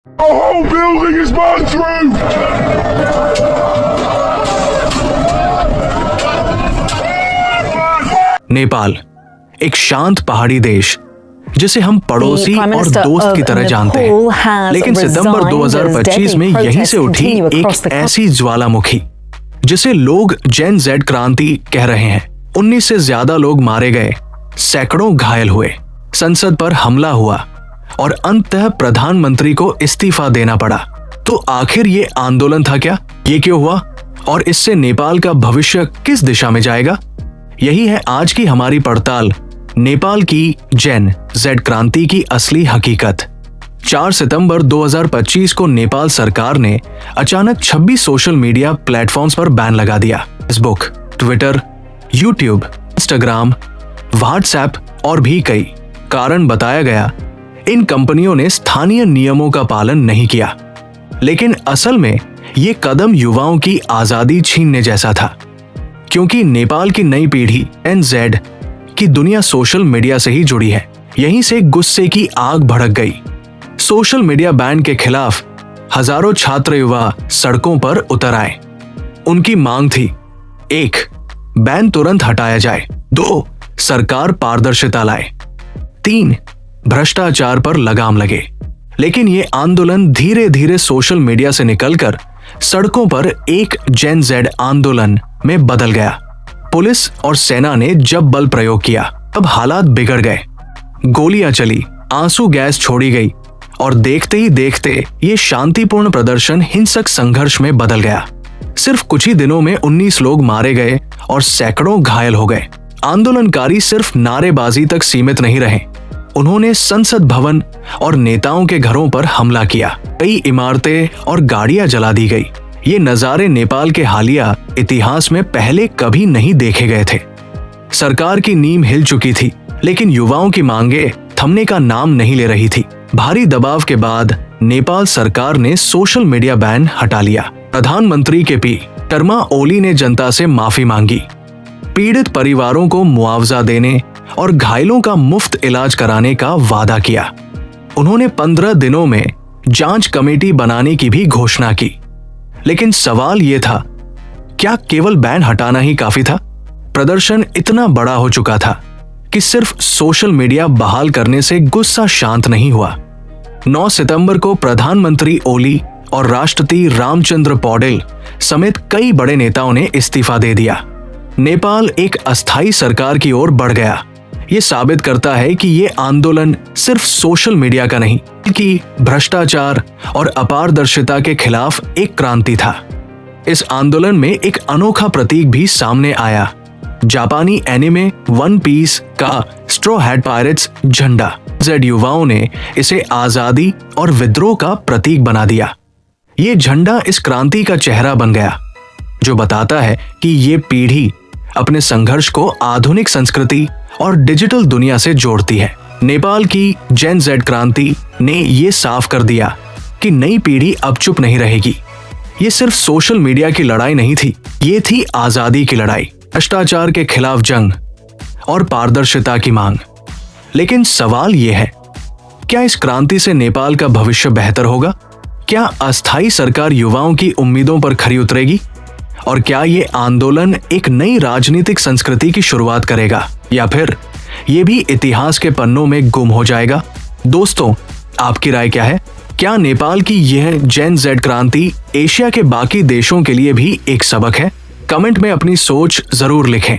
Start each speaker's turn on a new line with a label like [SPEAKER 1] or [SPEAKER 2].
[SPEAKER 1] The whole building is burned through!
[SPEAKER 2] Nepal एक शांत पहाड़ी देश जिसे हम पड़ोसी और दोस्त की तरह जानते हैं, लेकिन सितंबर 2025 में यहीं से उठी एक ऐसी ज्वालामुखी जिसे लोग जेन जेड क्रांति कह रहे हैं। 19 से ज्यादा लोग मारे गए, सैकड़ों घायल हुए, संसद पर हमला हुआ और अंततः प्रधानमंत्री को इस्तीफा देना पड़ा। तो आखिर ये आंदोलन था क्या? ये क्यों हुआ और इससे नेपाल का भविष्य किस दिशा में जाएगा? यही है आज की हमारी पड़ताल, नेपाल की जेन जेड क्रांति की असली हकीकत। 4 सितंबर 2025 को नेपाल सरकार ने अचानक 26 सोशल मीडिया प्लेटफॉर्म्स पर बैन लगा दिया। Facebook, Twitter, YouTube, Instagram, WhatsApp और भी कई। कारण बताया गया, इन कंपनियों ने स्थानीय नियमों का पालन नहीं किया। लेकिन असल में ये कदम युवाओं की आजादी छीनने जैसा था, क्योंकि नेपाल की नई पीढ़ी NZ की दुनिया सोशल मीडिया से ही जुड़ी है। यहीं से गुस्से की आग भड़क गई। सोशल मीडिया बैन के खिलाफ हजारों छात्र युवा सड़कों पर उतर आए। उनकी मांग थी, 1. बैन तुरंत हटाया जाए, 2. सरकार पारदर्शिता लाए, 3. भ्रष्टाचार पर लगाम लगे। लेकिन ये आंदोलन धीरे धीरे सोशल मीडिया से निकलकर सड़कों पर एक जेन जेड आंदोलन में बदल गया। पुलिस और सेना ने जब बल प्रयोग किया, तब हालात बिगड़ गए। गोलियां चली, आंसू गैस छोड़ी गई और देखते ही देखते ये शांतिपूर्ण प्रदर्शन हिंसक संघर्ष में बदल गया। सिर्फ कुछ ही दिनों में 19 लोग मारे गए और सैकड़ों घायल हो गए। आंदोलनकारी सिर्फ नारेबाजी तक सीमित नहीं रहे, उन्होंने संसद भवन और नेताओं के घरों पर हमला किया। कई इमारतें और गाड़ियां जला दी गई। ये नजारे नेपाल के हालिया इतिहास में पहले कभी नहीं देखे गए थे। सरकार की नींव हिल चुकी थी, लेकिन युवाओं की मांगे थमने का नाम नहीं ले रही थी। भारी दबाव के बाद नेपाल सरकार ने सोशल मीडिया बैन हटा लिया। प्रधानमंत्री KP शर्मा ओली ने जनता से माफी मांगी, पीड़ित परिवारों को मुआवजा देने और घायलों का मुफ्त इलाज कराने का वादा किया। उन्होंने 15 दिनों में जांच कमेटी बनाने की भी घोषणा की। लेकिन सवाल यह था, क्या केवल बैन हटाना ही काफी था? प्रदर्शन इतना बड़ा हो चुका था कि सिर्फ सोशल मीडिया बहाल करने से गुस्सा शांत नहीं हुआ। 9 सितंबर को प्रधानमंत्री ओली और राष्ट्रपति रामचंद्र पौडेल समेत कई बड़े नेताओं ने इस्तीफा दे दिया। नेपाल एक अस्थायी सरकार की ओर बढ़ गया। ये साबित करता है कि ये आंदोलन सिर्फ सोशल मीडिया का नहीं, बल्कि भ्रष्टाचार और अपारदर्शिता के खिलाफ एक क्रांति था। इस आंदोलन में एक अनोखा प्रतीक भी सामने आया, जापानी एनिमे वन पीस का स्ट्रॉ हैट पायरेट्स झंडा। जेड युवाओं ने इसे आजादी और विद्रोह का प्रतीक बना दिया। ये झंडा इस क्रांति का चेहरा बन गया, जो बताता है कि ये पीढ़ी अपने संघर्ष को आधुनिक संस्कृति और डिजिटल दुनिया से जोड़ती है। नेपाल की जेन जेड क्रांति ने ये साफ कर दिया कि नई पीढ़ी अब चुप नहीं रहेगी। ये सिर्फ सोशल मीडिया की लड़ाई नहीं थी, ये थी आजादी की लड़ाई, भ्रष्टाचार के खिलाफ जंग और पारदर्शिता की मांग। लेकिन सवाल यह है, क्या इस क्रांति से नेपाल का भविष्य बेहतर होगा? क्या अस्थायी सरकार युवाओं की उम्मीदों पर खरी उतरेगी? और क्या ये आंदोलन एक नई राजनीतिक संस्कृति की शुरुआत करेगा, या फिर ये भी इतिहास के पन्नों में गुम हो जाएगा? दोस्तों, आपकी राय क्या है? क्या नेपाल की यह जेन जेड क्रांति एशिया के बाकी देशों के लिए भी एक सबक है? कमेंट में अपनी सोच जरूर लिखें।